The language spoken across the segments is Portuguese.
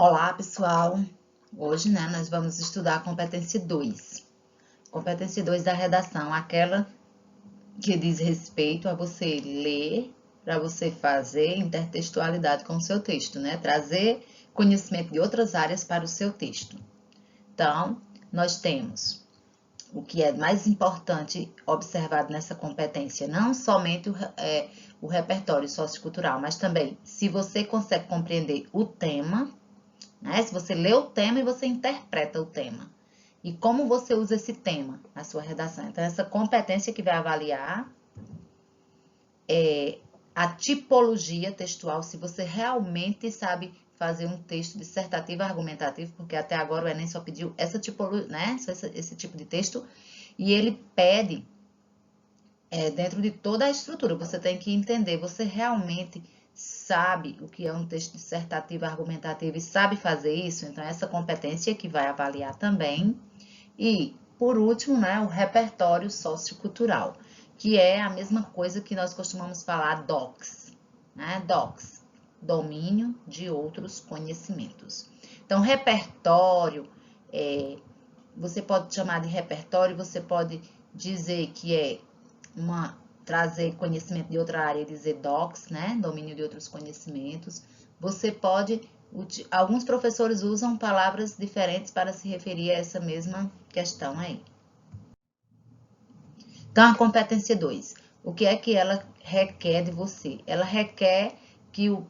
Olá, pessoal! Hoje, nós vamos estudar a competência 2. Competência 2 da redação, aquela que diz respeito a você ler, para você fazer intertextualidade com o seu texto, trazer conhecimento de outras áreas para o seu texto. Então, nós temos o que é mais importante observado nessa competência, não somente o repertório sociocultural, mas também se você consegue compreender o tema, se você lê o tema e você interpreta o tema. E como você usa esse tema na sua redação. Então, essa competência que vai avaliar é a tipologia textual, se você realmente sabe fazer um texto dissertativo argumentativo, porque até agora o Enem só pediu essa tipologia, esse tipo de texto, e ele pede, dentro de toda a estrutura, você tem que entender, você realmente sabe o que é um texto dissertativo argumentativo e sabe fazer isso, então essa competência que vai avaliar também. E, por último, o repertório sociocultural, que é a mesma coisa que nós costumamos falar DOCS, DOCS, domínio de outros conhecimentos. Então, repertório, você pode chamar de repertório, você pode dizer que é trazer conhecimento de outra área e dizer DOCS, domínio de outros conhecimentos. Você pode, alguns professores usam palavras diferentes para se referir a essa mesma questão aí. Então, a competência 2, o que é que ela requer de você? Ela requer que o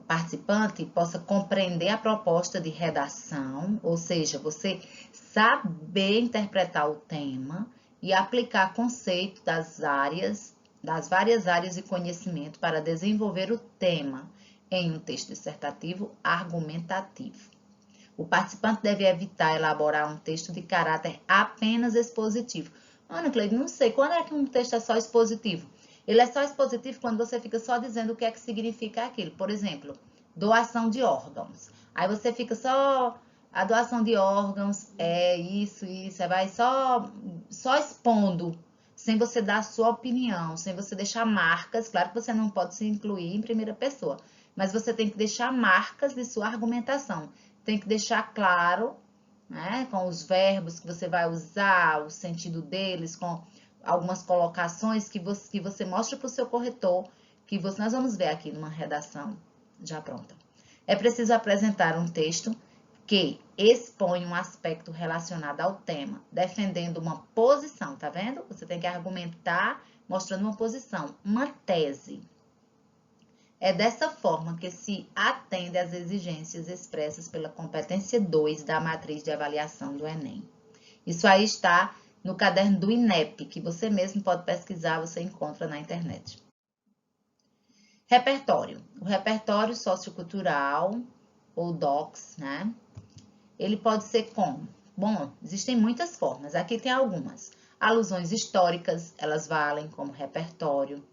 participante possa compreender a proposta de redação, ou seja, você saber interpretar o tema e aplicar conceito das várias áreas de conhecimento para desenvolver o tema em um texto dissertativo argumentativo. O participante deve evitar elaborar um texto de caráter apenas expositivo. Ana Cleide, não sei, quando é que um texto é só expositivo? Ele é só expositivo quando você fica só dizendo o que é que significa aquilo. Por exemplo, doação de órgãos. Aí você fica só, a doação de órgãos é isso, vai só expondo, sem você dar a sua opinião, sem você deixar marcas. Claro que você não pode se incluir em primeira pessoa, mas você tem que deixar marcas de sua argumentação. Tem que deixar claro, com os verbos que você vai usar, o sentido deles, com algumas colocações que você mostra para o seu corretor, que nós vamos ver aqui numa redação já pronta. É preciso apresentar um texto que expõe um aspecto relacionado ao tema, defendendo uma posição, tá vendo? Você tem que argumentar mostrando uma posição, uma tese. É dessa forma que se atende às exigências expressas pela competência 2 da matriz de avaliação do Enem. Isso aí está no caderno do INEP, que você mesmo pode pesquisar, você encontra na internet. Repertório. O repertório sociocultural, ou DOCS, ele pode ser como? Bom, existem muitas formas, aqui tem algumas. Alusões históricas, elas valem como repertório,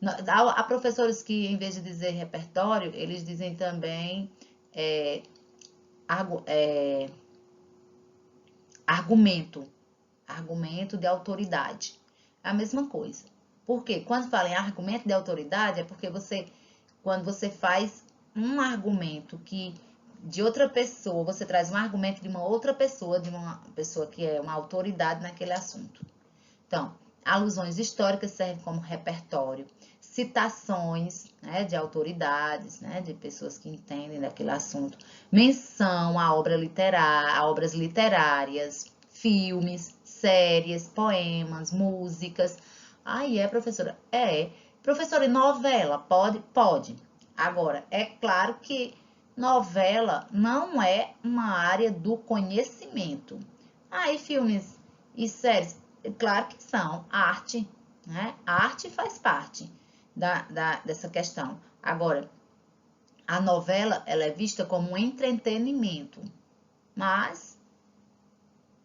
Há professores que, em vez de dizer repertório, eles dizem também argumento de autoridade. É a mesma coisa. Por quê? Quando fala em argumento de autoridade, é porque quando você faz um argumento de outra pessoa, você traz um argumento de uma outra pessoa, de uma pessoa que é uma autoridade naquele assunto. Então, alusões históricas servem como repertório, citações de autoridades, de pessoas que entendem daquele assunto, menção a obras literárias, filmes, séries, poemas, músicas. Professora? Professora, e novela? Pode? Pode. Agora, é claro que novela não é uma área do conhecimento. E filmes e séries? Claro que são. Arte, A arte faz parte dessa questão. Agora, a novela, ela é vista como um entretenimento, mas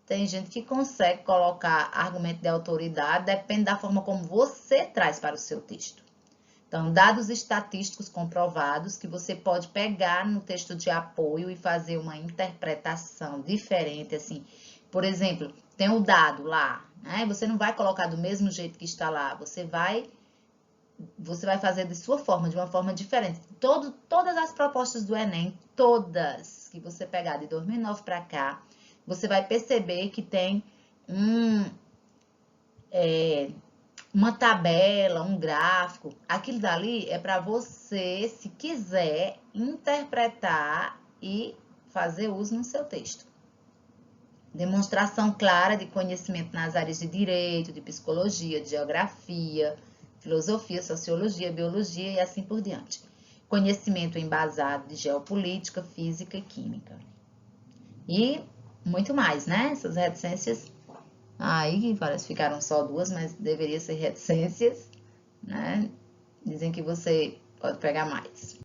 tem gente que consegue colocar argumento de autoridade, depende da forma como você traz para o seu texto. Então, dados estatísticos comprovados que você pode pegar no texto de apoio e fazer uma interpretação diferente, assim. Por exemplo, tem o dado lá, Você não vai colocar do mesmo jeito que está lá, você vai você vai fazer de sua forma, de uma forma diferente. Todas as propostas do Enem, todas que você pegar de 2009 para cá, você vai perceber que tem uma tabela, um gráfico. Aquilo dali é para você, se quiser, interpretar e fazer uso no seu texto. Demonstração clara de conhecimento nas áreas de direito, de psicologia, de geografia, filosofia, sociologia, biologia e assim por diante. Conhecimento embasado de geopolítica, física e química. E muito mais, né? Essas reticências aí, parece que ficaram só 2, mas deveria ser reticências, né? Dizem que você pode pegar mais.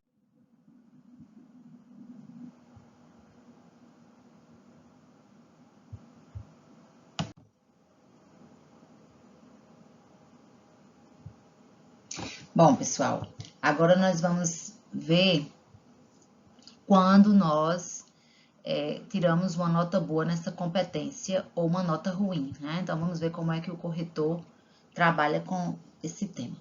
Bom, pessoal, agora nós vamos ver quando nós tiramos uma nota boa nessa competência ou uma nota ruim, né? Então, vamos ver como é que o corretor trabalha com esse tema.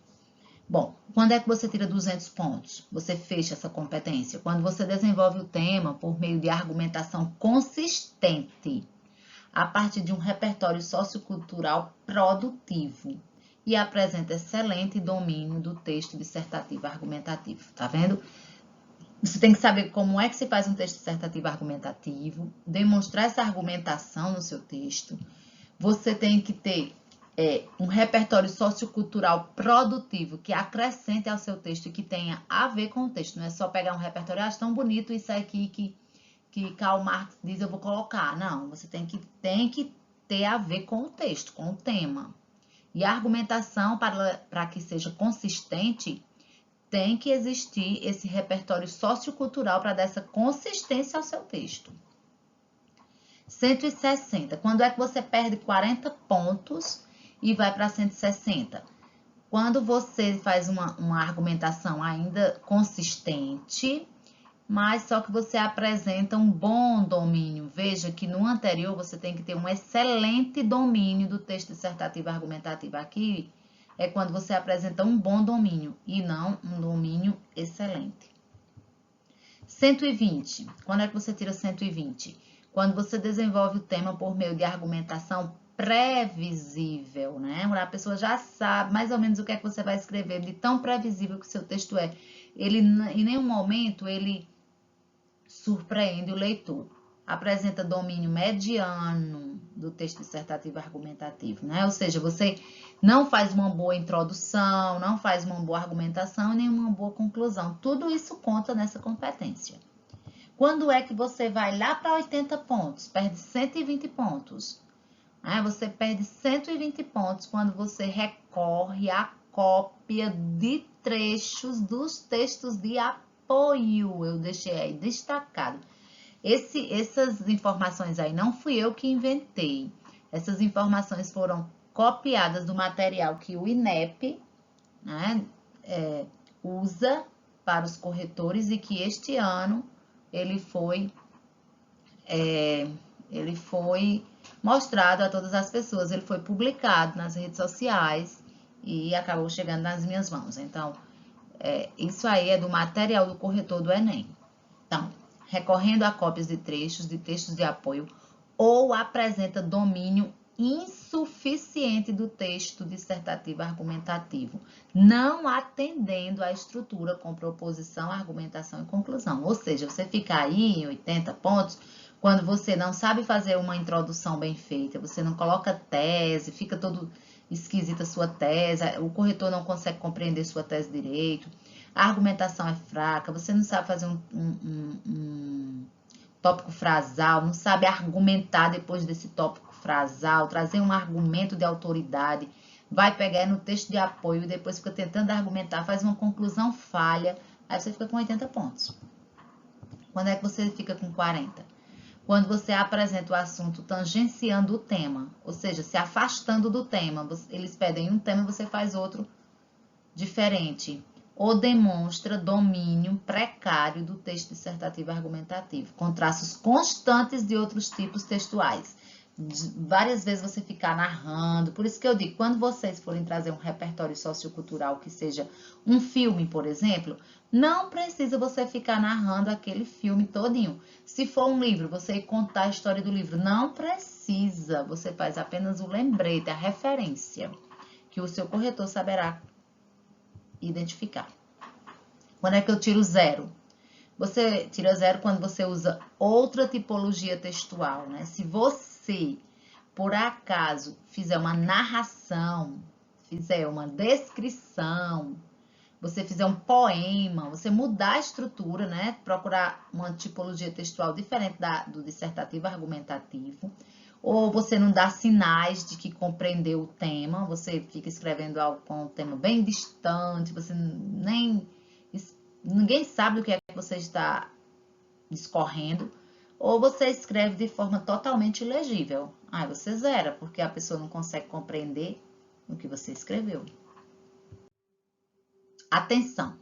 Bom, quando é que você tira 200 pontos? Você fecha essa competência? Quando você desenvolve o tema por meio de argumentação consistente, a partir de um repertório sociocultural produtivo e apresenta excelente domínio do texto dissertativo argumentativo. Tá vendo? Você tem que saber como é que se faz um texto dissertativo argumentativo, demonstrar essa argumentação no seu texto. Você tem que ter um repertório sociocultural produtivo que acrescente ao seu texto e que tenha a ver com o texto. Não é só pegar um repertório, acho tão bonito isso aqui que Karl Marx diz, eu vou colocar. Não, você tem que ter a ver com o texto, com o tema. E a argumentação, para que seja consistente, tem que existir esse repertório sociocultural para dar essa consistência ao seu texto. 160. Quando é que você perde 40 pontos e vai para 160? Quando você faz uma argumentação ainda consistente, mas só que você apresenta um bom domínio. Veja que no anterior você tem que ter um excelente domínio do texto dissertativo argumentativo. Aqui é quando você apresenta um bom domínio e não um domínio excelente. 120. Quando é que você tira 120? Quando você desenvolve o tema por meio de argumentação previsível, né? A pessoa já sabe mais ou menos o que é que você vai escrever, de tão previsível que o seu texto é. Ele, em nenhum momento, ele surpreende o leitor. Apresenta domínio mediano do texto dissertativo argumentativo, né? Ou seja, você não faz uma boa introdução, não faz uma boa argumentação e nem uma boa conclusão. Tudo isso conta nessa competência. Quando é que você vai lá para 80 pontos? Perde 120 pontos. Você perde 120 pontos quando você recorre à cópia de trechos dos textos de apoio. Eu deixei aí destacado. Essas informações aí não fui eu que inventei. Essas informações foram copiadas do material que o INEP, né, usa para os corretores e que este ano ele foi mostrado a todas as pessoas. Ele foi publicado nas redes sociais e acabou chegando nas minhas mãos. Então, isso aí é do material do corretor do Enem. Então, recorrendo a cópias de textos de apoio, ou apresenta domínio insuficiente do texto dissertativo argumentativo, não atendendo à estrutura com proposição, argumentação e conclusão. Ou seja, você fica aí em 80 pontos quando você não sabe fazer uma introdução bem feita, você não coloca tese, fica todo esquisita a sua tese, o corretor não consegue compreender sua tese direito, a argumentação é fraca, você não sabe fazer um tópico frasal, não sabe argumentar depois desse tópico frasal, trazer um argumento de autoridade, vai pegar no texto de apoio e depois fica tentando argumentar, faz uma conclusão falha, aí você fica com 80 pontos. Quando é que você fica com 40? Quando você apresenta o assunto tangenciando o tema, ou seja, se afastando do tema. Eles pedem um tema e você faz outro diferente. Ou demonstra domínio precário do texto dissertativo argumentativo, com traços constantes de outros tipos textuais. várias vezes você ficar narrando. Por isso que eu digo, quando vocês forem trazer um repertório sociocultural que seja um filme, por exemplo, não precisa você ficar narrando aquele filme todinho. Se for um livro, você contar a história do livro, não precisa. Você faz apenas o lembrete, a referência, que o seu corretor saberá identificar. Quando é que eu tiro zero? Você tira zero quando você usa outra tipologia textual, né? Se você, por acaso, fizer uma narração, fizer uma descrição, você fizer um poema, você mudar a estrutura, né? Procurar uma tipologia textual diferente do dissertativo argumentativo, ou você não dá sinais de que compreendeu o tema, você fica escrevendo algo com um tema bem distante, você ninguém sabe do que é que você está discorrendo, ou você escreve de forma totalmente ilegível. Aí você zera, porque a pessoa não consegue compreender o que você escreveu. Atenção!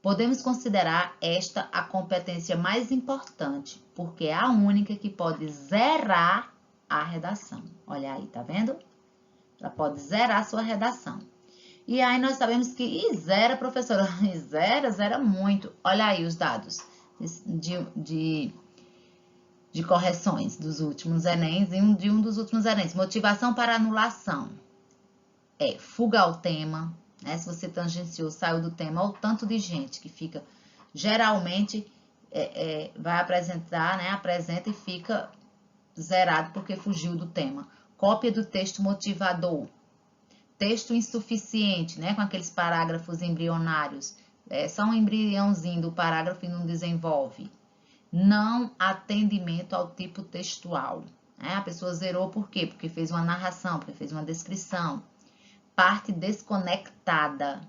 Podemos considerar esta a competência mais importante, porque é a única que pode zerar a redação. Olha aí, tá vendo? Ela pode zerar a sua redação. E aí nós sabemos que zera, professora, zera muito. Olha aí os dados de correções dos últimos Enems e de um dos últimos Enems. Motivação para anulação. Fuga ao tema, né? Se você tangenciou, saiu do tema, olha o tanto de gente que fica, geralmente, vai apresentar, né? Apresenta e fica zerado porque fugiu do tema. Cópia do texto motivador. Texto insuficiente, né? Com aqueles parágrafos embrionários. Só um embriãozinho do parágrafo e não desenvolve. Não atendimento ao tipo textual. Né? A pessoa zerou por quê? Porque fez uma narração, porque fez uma descrição. Parte desconectada.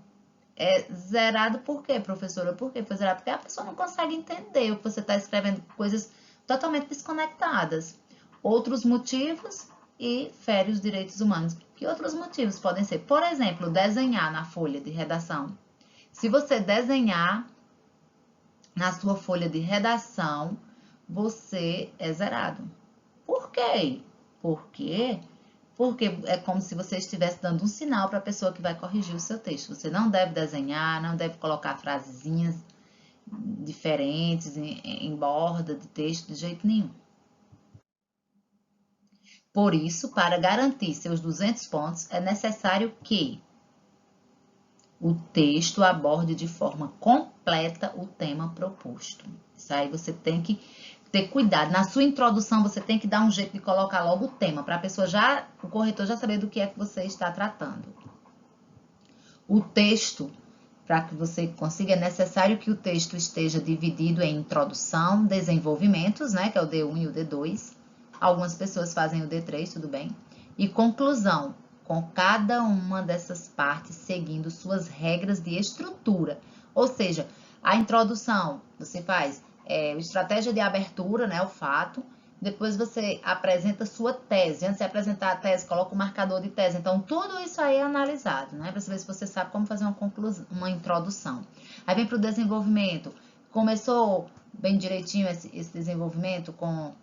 Zerado por quê, professora? Por que foi zerado? Porque a pessoa não consegue entender o que você está escrevendo, coisas totalmente desconectadas. Outros motivos e fere os direitos humanos. Que outros motivos podem ser? Por exemplo, desenhar na folha de redação. Se você desenhar na sua folha de redação, você é zerado. Por quê? Porque é como se você estivesse dando um sinal para a pessoa que vai corrigir o seu texto. Você não deve desenhar, não deve colocar frasezinhas diferentes em borda de texto de jeito nenhum. Por isso, para garantir seus 200 pontos, é necessário que o texto aborde de forma completa o tema proposto. Isso aí você tem que ter cuidado. Na sua introdução, você tem que dar um jeito de colocar logo o tema, para a pessoa o corretor já saber do que é que você está tratando. O texto, para que você consiga, é necessário que o texto esteja dividido em introdução, desenvolvimentos, né, que é o D1 e o D2. Algumas pessoas fazem o D3, tudo bem. E conclusão, com cada uma dessas partes seguindo suas regras de estrutura. Ou seja, a introdução, você faz a estratégia de abertura, né, o fato. Depois você apresenta sua tese. Antes de apresentar a tese, coloca o marcador de tese. Então, tudo isso aí é analisado, né, para saber se você sabe como fazer uma introdução. Aí vem para o desenvolvimento. Começou bem direitinho esse desenvolvimento com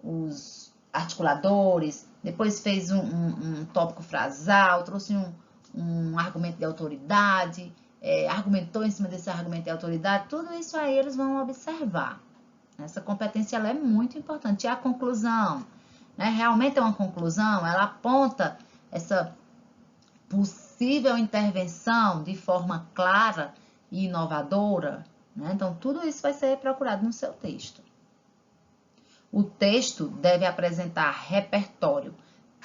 os articuladores, depois fez um tópico frasal, trouxe um argumento de autoridade, argumentou em cima desse argumento de autoridade, tudo isso aí eles vão observar. Essa competência ela é muito importante. E a conclusão, né? Realmente é uma conclusão, ela aponta essa possível intervenção de forma clara e inovadora, né? Então, tudo isso vai ser procurado no seu texto. O texto deve apresentar repertório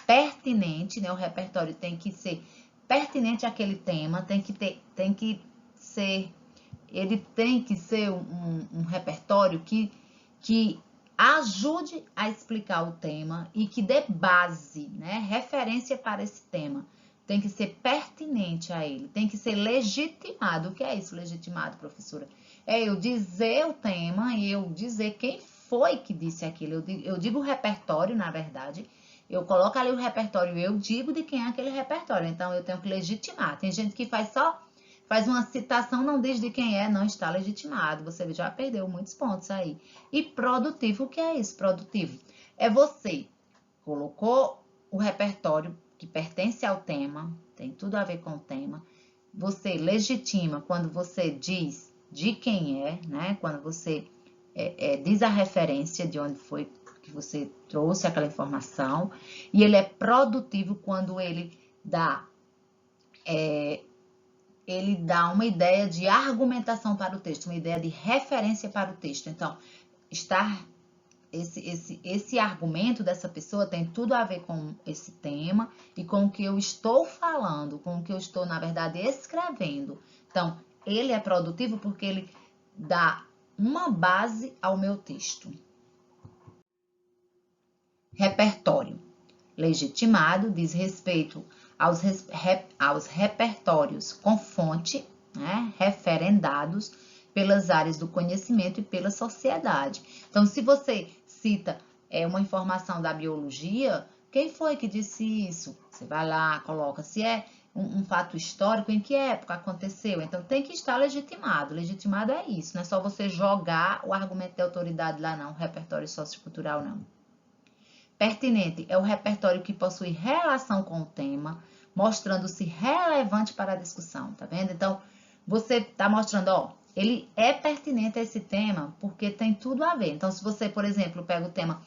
pertinente, né? O repertório tem que ser pertinente àquele tema, ele tem que ser um repertório que ajude a explicar o tema e que dê base, né? Referência para esse tema. Tem que ser pertinente a ele, tem que ser legitimado. O que é isso, legitimado, professora? É eu dizer o tema e eu dizer quem foi que disse aquilo. Eu digo o repertório, na verdade. Eu coloco ali o repertório, eu digo de quem é aquele repertório. Então, eu tenho que legitimar. Tem gente que faz uma citação, não diz de quem é, não está legitimado. Você já perdeu muitos pontos aí. E produtivo, o que é isso, produtivo? É você colocou o repertório que pertence ao tema, tem tudo a ver com o tema. Você legitima quando você diz de quem é, né? Quando você diz a referência de onde foi que você trouxe aquela informação. E ele é produtivo quando ele dá uma ideia de argumentação para o texto, uma ideia de referência para o texto. Então, esse argumento dessa pessoa tem tudo a ver com esse tema e com o que eu estou falando, com o que eu estou, na verdade, escrevendo. Então, ele é produtivo porque ele dá uma base ao meu texto. Repertório. Legitimado diz respeito aos repertórios com fonte, né, referendados pelas áreas do conhecimento e pela sociedade. Então, se você cita uma informação da biologia, quem foi que disse isso? Você vai lá, coloca se é um fato histórico, em que época aconteceu. Então, tem que estar legitimado. Legitimado é isso, não é só você jogar o argumento de autoridade lá, não, o repertório sociocultural, não. Pertinente é o repertório que possui relação com o tema, mostrando-se relevante para a discussão, tá vendo? Então, você está mostrando, ó, ele é pertinente a esse tema porque tem tudo a ver. Então, se você, por exemplo, pega o tema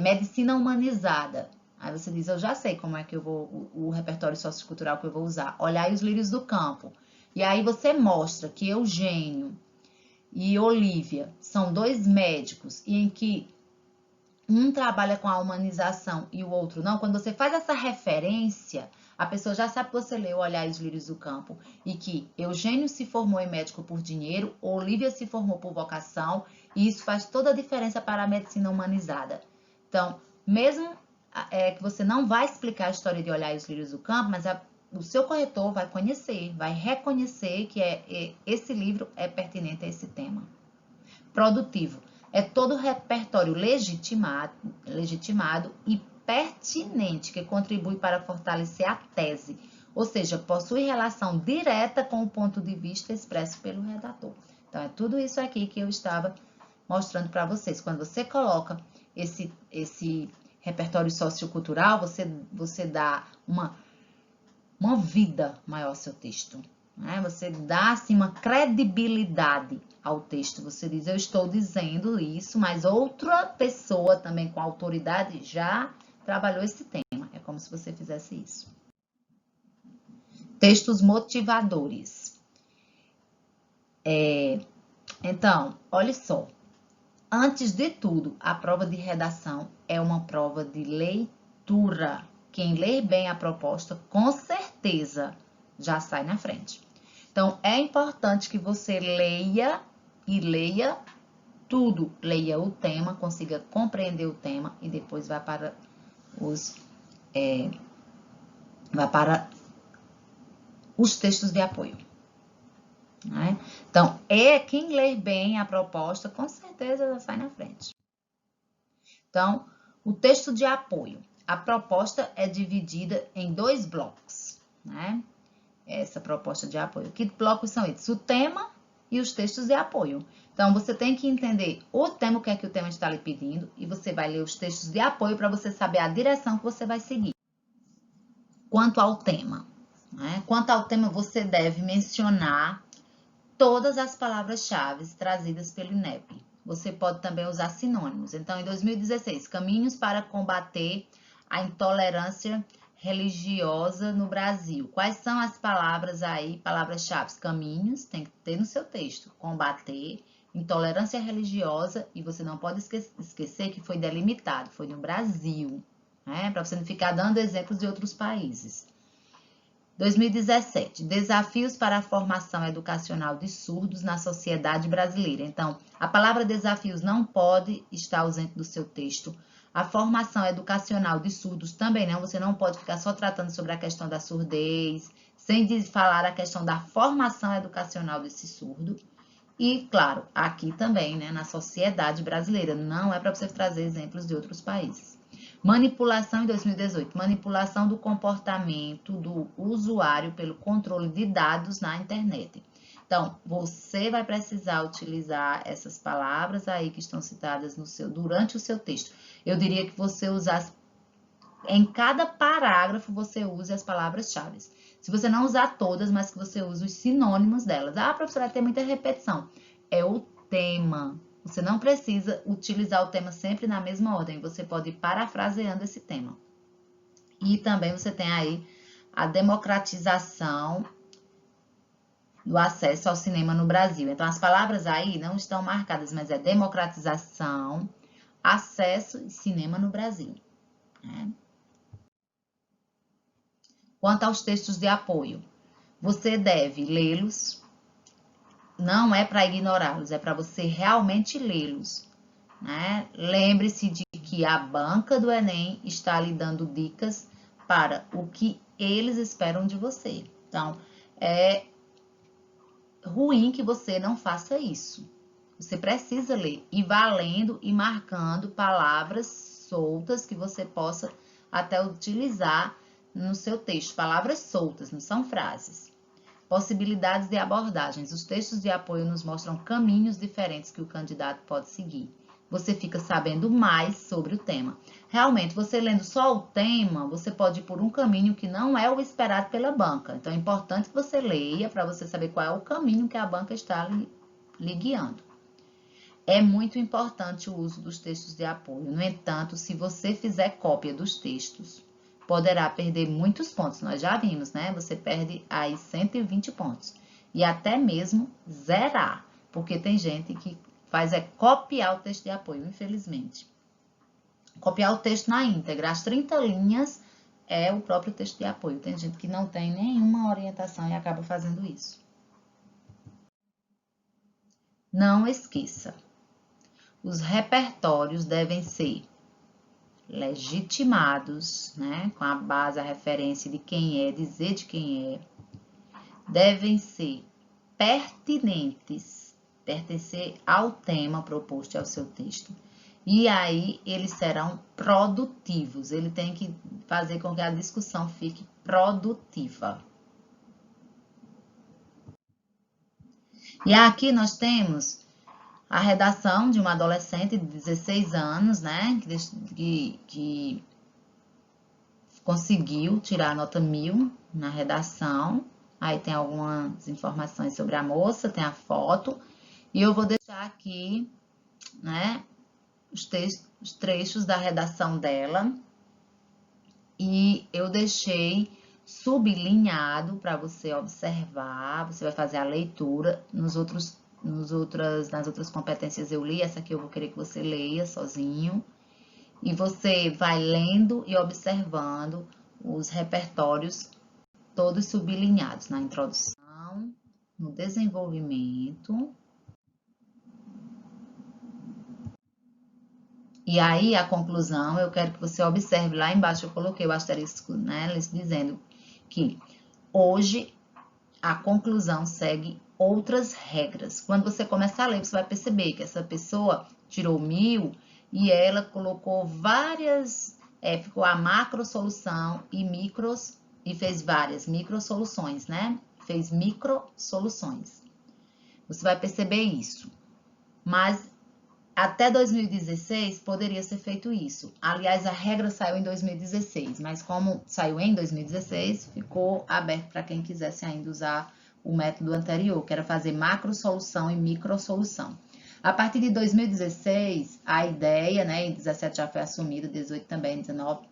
medicina humanizada, aí você diz, eu já sei como é que eu vou, o repertório sociocultural que eu vou usar. Olhai os lírios do campo. E aí você mostra que Eugênio e Olívia são dois médicos e em que um trabalha com a humanização e o outro não. Quando você faz essa referência, a pessoa já sabe que você leu Olhar os Lírios do Campo e que Eugênio se formou em médico por dinheiro, Olívia se formou por vocação, e isso faz toda a diferença para a medicina humanizada. Então, mesmo que você não vai explicar a história de Olhar os Lírios do Campo, mas o seu corretor vai conhecer, vai reconhecer que esse livro é pertinente a esse tema. Produtivo. É todo o repertório legitimado e pertinente que contribui para fortalecer a tese, ou seja, possui relação direta com o ponto de vista expresso pelo redator. Então, é tudo isso aqui que eu estava mostrando para vocês. Quando você coloca esse repertório sociocultural, você dá uma vida maior ao seu texto. Você dá assim, uma credibilidade ao texto. Você diz, eu estou dizendo isso, mas outra pessoa também com autoridade já trabalhou esse tema. É como se você fizesse isso. Textos motivadores. Então, olha só. Antes de tudo, a prova de redação é uma prova de leitura. Quem ler bem a proposta, com certeza, já sai na frente. Então, é importante que você leia tudo. Leia o tema, consiga compreender o tema e depois vá para os textos de apoio. Né? Então, quem ler bem a proposta, com certeza já sai na frente. Então, o texto de apoio. A proposta é dividida em 2 blocos, né? Essa proposta de apoio. Que blocos são esses? O tema e os textos de apoio. Então, você tem que entender o tema, o que é que o tema está lhe pedindo, e você vai ler os textos de apoio para você saber a direção que você vai seguir. Quanto ao tema, né? Quanto ao tema, você deve mencionar todas as palavras-chave trazidas pelo INEP. Você pode também usar sinônimos. Então, em 2016, caminhos para combater a intolerância religiosa no Brasil. Quais são as palavras aí, palavras-chave? Caminhos, tem que ter no seu texto. Combater, intolerância religiosa, e você não pode esquecer que foi delimitado, foi no Brasil, né? Para você não ficar dando exemplos de outros países. 2017, desafios para a formação educacional de surdos na sociedade brasileira. Então, a palavra desafios não pode estar ausente do seu texto. A formação educacional de surdos também não. Você não pode ficar só tratando sobre a questão da surdez, sem falar a questão da formação educacional desse surdo. E, claro, aqui também, né, na sociedade brasileira. Não é para você trazer exemplos de outros países. Manipulação em 2018. Manipulação do comportamento do usuário pelo controle de dados na internet. Então, você vai precisar utilizar essas palavras aí que estão citadas durante o seu texto. Eu diria que você usasse em cada parágrafo você use as palavras-chave. Se você não usar todas, mas que você use os sinônimos delas. Ah, professora, vai ter muita repetição. É o tema. Você não precisa utilizar o tema sempre na mesma ordem. Você pode ir parafraseando esse tema. E também você tem aí a democratização do acesso ao cinema no Brasil. Então, as palavras aí não estão marcadas, mas é democratização, acesso e cinema no Brasil. Né? Quanto aos textos de apoio, você deve lê-los, não é para ignorá-los, é para você realmente lê-los. Né? Lembre-se de que a banca do Enem está lhe dando dicas para o que eles esperam de você. Então, é ruim que você não faça isso. Você precisa ler e vá lendo e marcando palavras soltas que você possa até utilizar no seu texto. Palavras soltas, não são frases. Possibilidades de abordagens. Os textos de apoio nos mostram caminhos diferentes que o candidato pode seguir. Você fica sabendo mais sobre o tema. Realmente, você lendo só o tema, você pode ir por um caminho que não é o esperado pela banca. Então, é importante que você leia para você saber qual é o caminho que a banca está lhe guiando. É muito importante o uso dos textos de apoio. No entanto, se você fizer cópia dos textos, poderá perder muitos pontos. Nós já vimos, né? Você perde aí 120 pontos. E até mesmo zerar. Porque tem gente que faz é copiar o texto de apoio, infelizmente. Copiar o texto na íntegra. As 30 linhas é o próprio texto de apoio. Tem gente que não tem nenhuma orientação e acaba fazendo isso. Não esqueça. Os repertórios devem ser legitimados, né, com a base, a referência de quem é, dizer de quem é. Devem ser pertinentes, pertencer ao tema proposto e ao seu texto. E aí, eles serão produtivos. Ele tem que fazer com que a discussão fique produtiva. E aqui nós temos a redação de uma adolescente de 16 anos, né, que conseguiu tirar a nota 1000 na redação. Aí tem algumas informações sobre a moça, tem a foto. E eu vou deixar aqui, né, os trechos da redação dela. E eu deixei sublinhado para você observar. Você vai fazer a leitura. Nas outras competências eu li, essa aqui eu vou querer que você leia sozinho. E você vai lendo e observando os repertórios todos sublinhados na introdução, no desenvolvimento. E aí, a conclusão, eu quero que você observe lá embaixo, eu coloquei o asterisco, né, dizendo que hoje a conclusão segue outras regras. Quando você começar a ler, você vai perceber que essa pessoa tirou 1000 e ela colocou várias, ficou a macro solução e fez várias micro soluções, né? Fez micro soluções. Você vai perceber isso. Mas até 2016 poderia ser feito isso. Aliás, a regra saiu em 2016, mas como saiu em 2016, ficou aberto para quem quisesse ainda usar o método anterior, que era fazer macro solução e micro solução. A partir de 2016, a ideia, né, e 17 já foi assumida, 18 também, 19,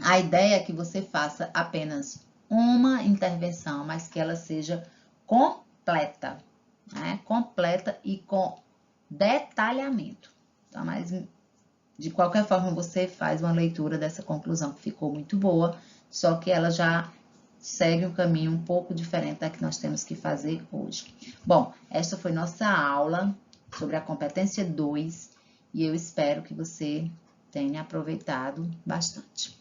a ideia é que você faça apenas uma intervenção, mas que ela seja completa, né, completa e com detalhamento, tá? Mas de qualquer forma você faz uma leitura dessa conclusão que ficou muito boa, só que ela já segue um caminho um pouco diferente da que nós temos que fazer hoje. Bom, esta foi nossa aula sobre a competência 2 e eu espero que você tenha aproveitado bastante.